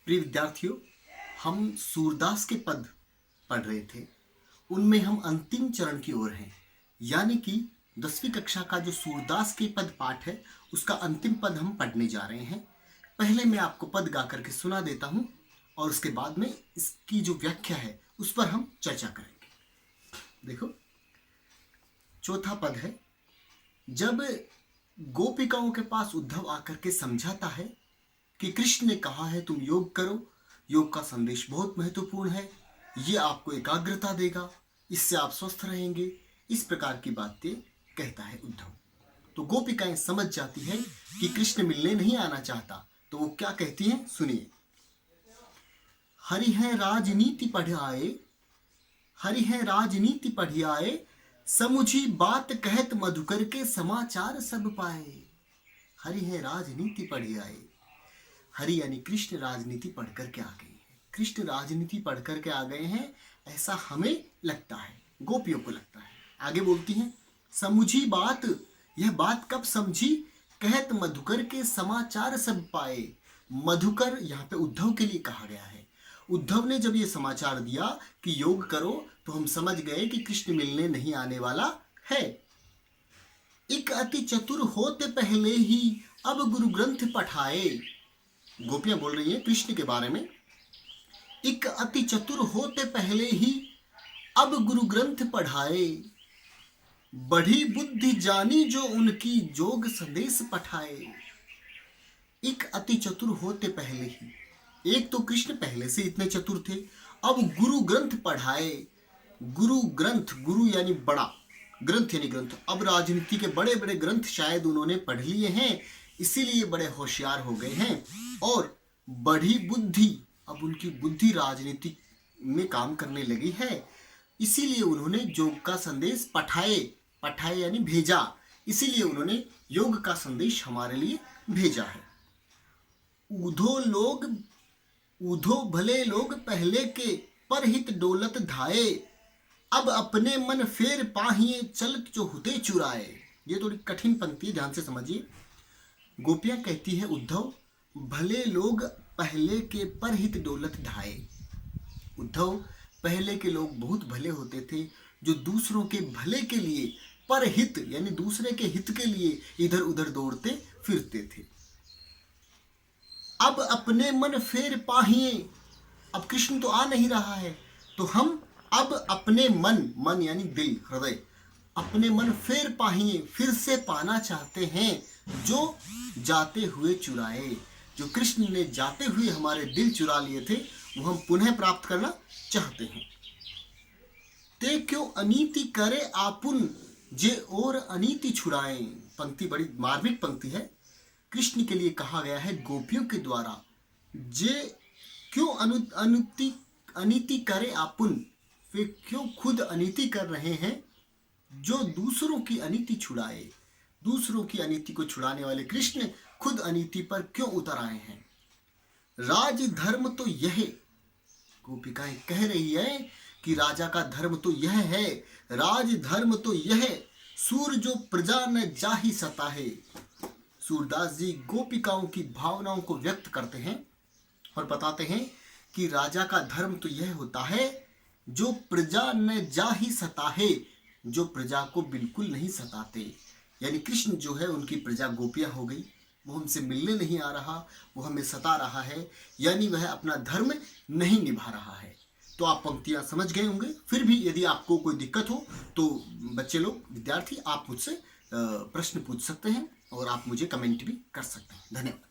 प्रिय विद्यार्थियों, हम सूरदास के पद पढ़ रहे थे। उनमें हम अंतिम चरण की ओर हैं, यानी कि 10वीं कक्षा का जो सूरदास के पद पाठ है उसका अंतिम पद हम पढ़ने जा रहे हैं। पहले मैं आपको पद गा करके सुना देता हूं और उसके बाद में इसकी जो व्याख्या है उस पर हम चर्चा करेंगे। देखो, चौथा पद है। जब गोपिकाओं के पास उद्धव आकर के समझाता है कि कृष्ण ने कहा है तुम योग करो, योग का संदेश बहुत महत्वपूर्ण है, ये आपको एकाग्रता देगा, इससे आप स्वस्थ रहेंगे, इस प्रकार की बातें कहता है उद्धव। तो गोपिकाएं समझ जाती है कि कृष्ण मिलने नहीं आना चाहता, तो वो क्या कहती हैं सुनिए। हरि है राजनीति पढ़ाए, हरि है राजनीति पढ़ियाए, समुझी बात कहत मधुकर के समाचार सब पाए। हरि है राजनीति पढ़ियाए, हरि यानी कृष्ण राजनीति पढ़ करके आ गए हैं। कृष्ण राजनीति पढ़ करके आ गए हैं, ऐसा हमें लगता है, गोपियों को लगता है। आगे बोलती हैं, समुझी बात, यह बात कब समझी, कहत मधुकर के समाचार सब पाए। मधुकर यहाँ पे उद्धव के लिए कहा गया है। उद्धव ने जब ये समाचार दिया कि योग करो, तो हम समझ गए कि कृष्ण मिलने नहीं आने वाला है। एक अति चतुर होते पहले ही अब गुरु ग्रंथ पठाए। गोपियां बोल रही हैं कृष्ण के बारे में। एक अति चतुर होते पहले ही अब गुरु ग्रंथ पढ़ाए, बढ़ी बुद्धि जानी जो उनकी जोग संदेश पठाए। एक अति चतुर होते पहले ही, एक तो कृष्ण पहले से इतने चतुर थे, अब गुरु ग्रंथ पढ़ाए। गुरु ग्रंथ, गुरु यानी बड़ा, ग्रंथ यानी ग्रंथ। अब राजनीति के बड़े बड़े ग्रंथ शायद उन्होंने पढ़ लिए हैं, इसीलिए बड़े होशियार हो गए हैं। और बढ़ी बुद्धि, अब उनकी बुद्धि राजनीति में काम करने लगी है, इसीलिए उन्होंने योग का संदेश पठाए। पठाए यानी भेजा, इसीलिए उन्होंने योग का संदेश हमारे लिए भेजा है। ऊधो भले लोग पहले के परहित डोलत धाये, अब अपने मन फेर पाहिए चलत जो हुते चुराए। ये थोड़ी कठिन पंक्ति है, ध्यान से समझिए। गोपियां कहती है उद्धव, भले लोग पहले के परहित डोलत धाये। उद्धव, पहले के लोग बहुत भले होते थे, जो दूसरों के भले के लिए, परहित यानी दूसरे के हित के लिए इधर उधर दौड़ते फिरते थे। अब अपने मन फेर पाहिए, अब कृष्ण तो आ नहीं रहा है, तो हम अब अपने मन, मन यानी दिल, हृदय, अपने मन फेर पाहिए, फिर से पाना चाहते हैं, जो जाते हुए चुराए। जो कृष्ण ने जाते हुए हमारे दिल चुरा लिए थे, वो हम पुनः प्राप्त करना चाहते हैं। ते क्यों अनीति करे आपुन, जे और अनीति छुड़ाएं। पंक्ति बड़ी मार्मिक पंक्ति है। कृष्ण के लिए कहा गया है गोपियों के द्वारा, जे क्यों अनीति करे आपुन, वे क्यों खुद अनीति कर रहे हैं, जो दूसरों की अनीति छुड़ाए। दूसरों की अनीति को छुड़ाने वाले कृष्ण खुद अनीति पर क्यों उतर आए हैं। राज धर्म तो यह, गोपिकाएं कह रही है कि राजा का धर्म तो यह है, राज धर्म तो यह, सूर जो प्रजा न जाहि सताहे। सूरदास जी गोपिकाओं की भावनाओं को व्यक्त करते हैं और बताते हैं कि राजा का धर्म तो यह होता है, जो प्रजा न जाहि सताहे, जो प्रजा को बिल्कुल नहीं सताते। यानी कृष्ण जो है, उनकी प्रजा गोपियां हो गई, वो हमसे मिलने नहीं आ रहा, वो हमें सता रहा है, यानी वह अपना धर्म नहीं निभा रहा है। तो आप पंक्तियां समझ गए होंगे। फिर भी यदि आपको कोई दिक्कत हो तो बच्चे लोग, विद्यार्थी, आप मुझसे प्रश्न पूछ सकते हैं और आप मुझे कमेंट भी कर सकते हैं। धन्यवाद।